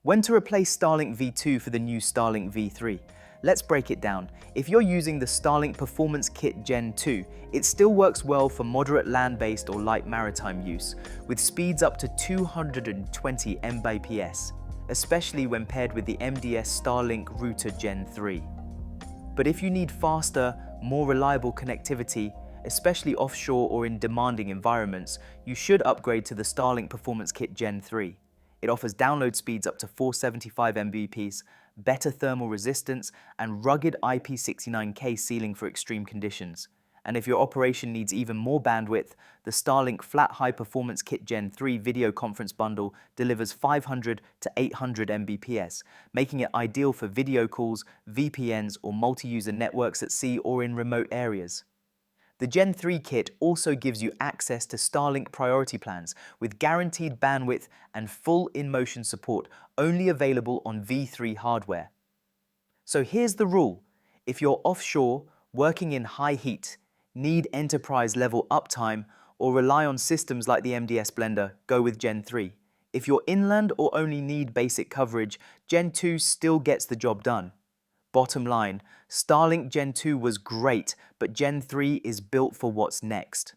When to replace Starlink V2 for the new Starlink V3? Let's break it down. If you're using the Starlink Performance Kit Gen 2, it still works well for moderate land-based or light maritime use, with speeds up to 220 Mbps, especially when paired with the MDS Starlink Router Gen 3. But if you need faster, more reliable connectivity, especially offshore or in demanding environments, you should upgrade to the Starlink Performance Kit Gen 3. It offers download speeds up to 475 Mbps, better thermal resistance, and rugged IP69K sealing for extreme conditions. And if your operation needs even more bandwidth, the Starlink Flat High Performance Kit Gen 3 video conference bundle delivers 500 to 800 Mbps, making it ideal for video calls, VPNs, or multi-user networks at sea or in remote areas. The Gen 3 kit also gives you access to Starlink priority plans with guaranteed bandwidth and full in-motion support, only available on V3 hardware. So here's the rule. If you're offshore, working in high heat, need enterprise-level uptime, or rely on systems like the MDS Blender, go with Gen 3. If you're inland or only need basic coverage, Gen 2 still gets the job done. Bottom line, Starlink Gen 2 was great, but Gen 3 is built for what's next.